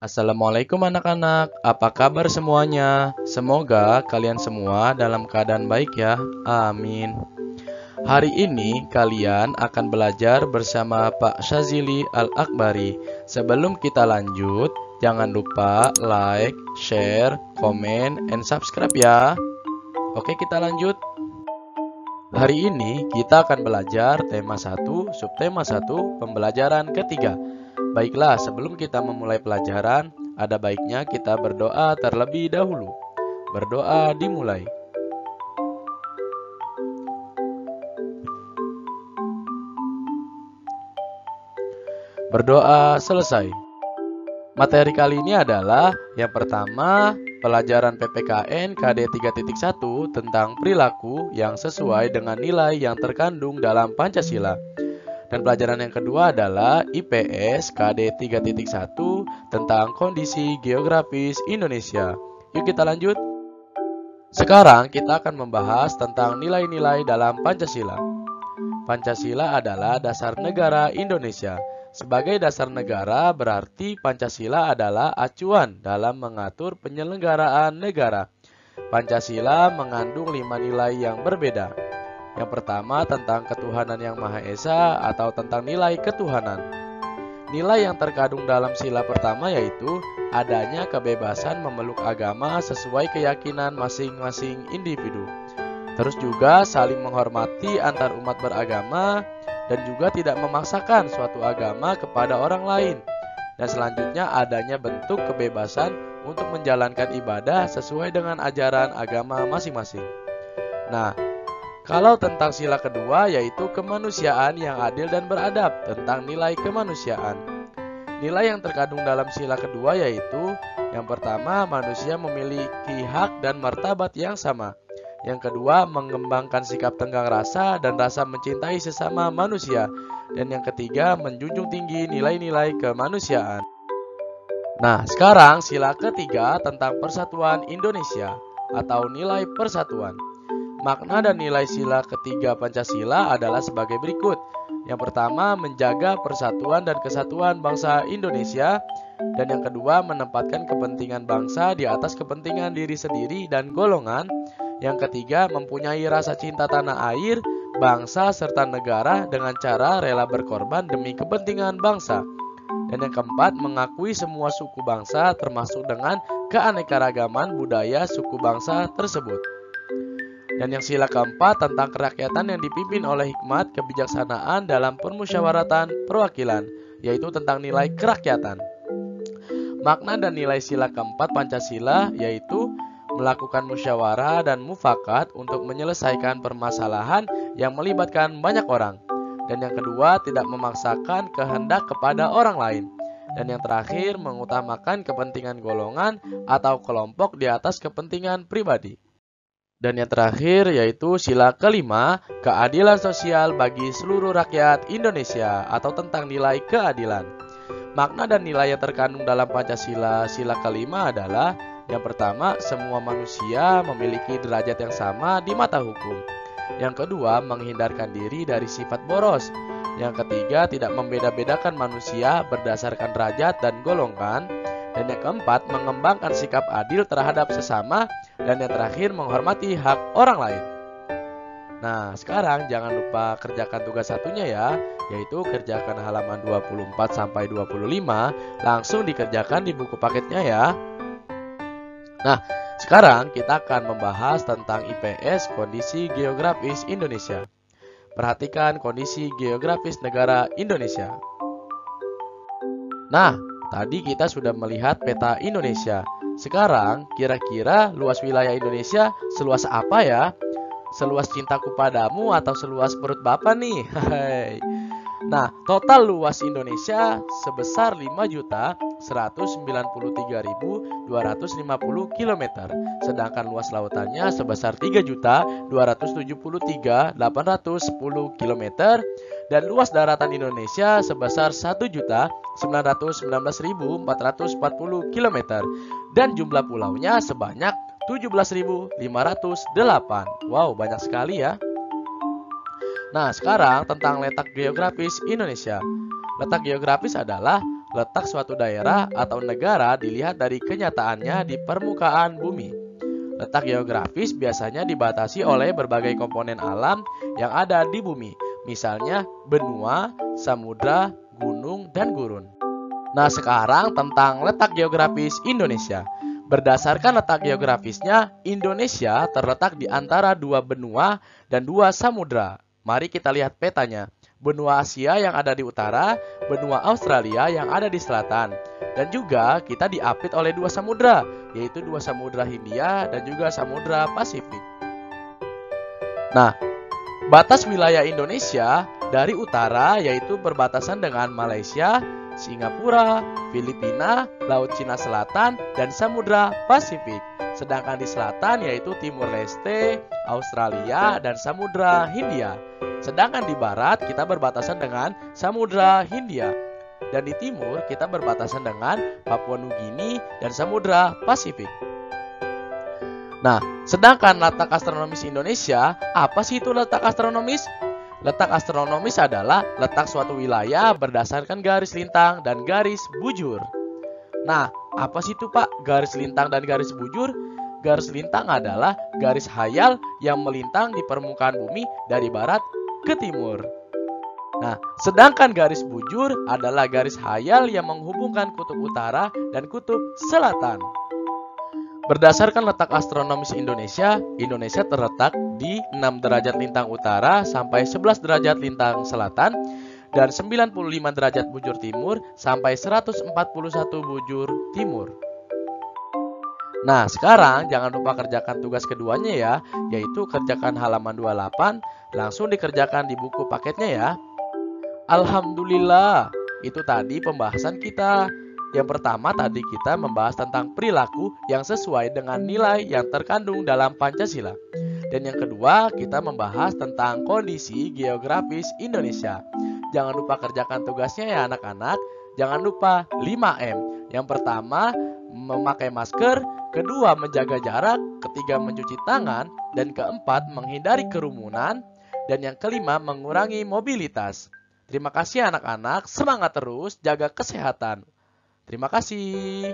Assalamualaikum anak-anak, apa kabar semuanya? Semoga kalian semua dalam keadaan baik ya, amin. Hari ini kalian akan belajar bersama Pak Syazili Al-Akbari. Sebelum kita lanjut, jangan lupa like, share, komen, and subscribe ya. Oke, kita lanjut. Hari ini kita akan belajar tema 1, subtema 1, pembelajaran ketiga. Baiklah, sebelum kita memulai pelajaran, ada baiknya kita berdoa terlebih dahulu. Berdoa dimulai. Berdoa selesai. Materi kali ini adalah yang pertama, pelajaran PPKN KD 3.1 tentang perilaku yang sesuai dengan nilai yang terkandung dalam Pancasila. Dan pelajaran yang kedua adalah IPS KD 3.1 tentang kondisi geografis Indonesia. Yuk kita lanjut. Sekarang kita akan membahas tentang nilai-nilai dalam Pancasila. Pancasila adalah dasar negara Indonesia. Sebagai dasar negara berarti Pancasila adalah acuan dalam mengatur penyelenggaraan negara. Pancasila mengandung 5 nilai yang berbeda. Yang pertama tentang ketuhanan yang Maha Esa atau tentang nilai ketuhanan. Nilai yang terkandung dalam sila pertama yaitu adanya kebebasan memeluk agama sesuai keyakinan masing-masing individu. Terus juga saling menghormati antar umat beragama dan juga tidak memaksakan suatu agama kepada orang lain. Dan selanjutnya adanya bentuk kebebasan untuk menjalankan ibadah sesuai dengan ajaran agama masing-masing. Nah, kalau tentang sila kedua yaitu kemanusiaan yang adil dan beradab, tentang nilai kemanusiaan. Nilai yang terkandung dalam sila kedua yaitu yang pertama manusia memiliki hak dan martabat yang sama. Yang kedua mengembangkan sikap tenggang rasa dan rasa mencintai sesama manusia. Dan yang ketiga menjunjung tinggi nilai-nilai kemanusiaan. Nah, sekarang sila ketiga tentang persatuan Indonesia atau nilai persatuan. Makna dan nilai sila ketiga Pancasila adalah sebagai berikut. Yang pertama, menjaga persatuan dan kesatuan bangsa Indonesia. Dan yang kedua, menempatkan kepentingan bangsa di atas kepentingan diri sendiri dan golongan. Yang ketiga, mempunyai rasa cinta tanah air, bangsa, serta negara dengan cara rela berkorban demi kepentingan bangsa. Dan yang keempat, mengakui semua suku bangsa termasuk dengan keanekaragaman budaya suku bangsa tersebut. Dan yang sila keempat tentang kerakyatan yang dipimpin oleh hikmat kebijaksanaan dalam permusyawaratan perwakilan, yaitu tentang nilai kerakyatan. Makna dan nilai sila keempat Pancasila yaitu melakukan musyawarah dan mufakat untuk menyelesaikan permasalahan yang melibatkan banyak orang. Dan yang kedua, tidak memaksakan kehendak kepada orang lain. Dan yang terakhir, mengutamakan kepentingan golongan atau kelompok di atas kepentingan pribadi. Dan yang terakhir yaitu sila kelima, keadilan sosial bagi seluruh rakyat Indonesia atau tentang nilai keadilan. Makna dan nilai yang terkandung dalam Pancasila sila kelima adalah yang pertama, semua manusia memiliki derajat yang sama di mata hukum. Yang kedua, menghindarkan diri dari sifat boros. Yang ketiga, tidak membeda-bedakan manusia berdasarkan derajat dan golongan. Dan yang keempat, mengembangkan sikap adil terhadap sesama. Dan yang terakhir, menghormati hak orang lain. Nah, sekarang jangan lupa kerjakan tugas satunya ya, yaitu kerjakan halaman 24-25, langsung dikerjakan di buku paketnya ya. Nah, sekarang kita akan membahas tentang IPS kondisi geografis Indonesia. Perhatikan kondisi geografis negara Indonesia. Nah, tadi kita sudah melihat peta Indonesia. Sekarang, kira-kira luas wilayah Indonesia seluas apa ya? Seluas cintaku padamu atau seluas perut Bapak nih? Nah, total luas Indonesia sebesar 5.193.250 km. Sedangkan luas lautannya sebesar 3.273.810 km. Dan luas daratan Indonesia sebesar 1.919.440 km. Dan jumlah pulaunya sebanyak 17.508. Wow, banyak sekali ya. Nah, sekarang tentang letak geografis Indonesia. Letak geografis adalah letak suatu daerah atau negara dilihat dari kenyataannya di permukaan bumi. Letak geografis biasanya dibatasi oleh berbagai komponen alam yang ada di bumi, misalnya benua, samudra, gunung, dan gurun. Nah, sekarang tentang letak geografis Indonesia. Berdasarkan letak geografisnya, Indonesia terletak di antara dua benua dan dua samudra. Mari kita lihat petanya. Benua Asia yang ada di utara, benua Australia yang ada di selatan. Dan juga kita diapit oleh dua samudra, yaitu dua samudra Hindia dan juga samudra Pasifik. Nah, batas wilayah Indonesia dari utara yaitu berbatasan dengan Malaysia, Singapura, Filipina, Laut Cina Selatan, dan Samudra Pasifik. Sedangkan di selatan yaitu Timur Leste, Australia, dan Samudra Hindia. Sedangkan di barat kita berbatasan dengan Samudra Hindia. Dan di timur kita berbatasan dengan Papua Nugini dan Samudra Pasifik. Nah, sedangkan letak astronomis Indonesia, apa sih itu letak astronomis? Letak astronomis adalah letak suatu wilayah berdasarkan garis lintang dan garis bujur. Nah, apa sih itu Pak garis lintang dan garis bujur? Garis lintang adalah garis hayal yang melintang di permukaan bumi dari barat ke timur. Nah, sedangkan garis bujur adalah garis hayal yang menghubungkan kutub utara dan kutub selatan. Berdasarkan letak astronomis Indonesia, Indonesia terletak di 6 derajat lintang utara sampai 11 derajat lintang selatan dan 95 derajat bujur timur sampai 141 bujur timur. Nah, sekarang jangan lupa kerjakan tugas keduanya ya, yaitu kerjakan halaman 28, langsung dikerjakan di buku paketnya ya. Alhamdulillah, itu tadi pembahasan kita. Yang pertama tadi kita membahas tentang perilaku yang sesuai dengan nilai yang terkandung dalam Pancasila. Dan yang kedua kita membahas tentang kondisi geografis Indonesia. Jangan lupa kerjakan tugasnya ya anak-anak. Jangan lupa 5M. Yang pertama memakai masker, kedua menjaga jarak, ketiga mencuci tangan, dan keempat menghindari kerumunan, dan yang kelima mengurangi mobilitas. Terima kasih anak-anak, semangat terus, jaga kesehatan. Terima kasih.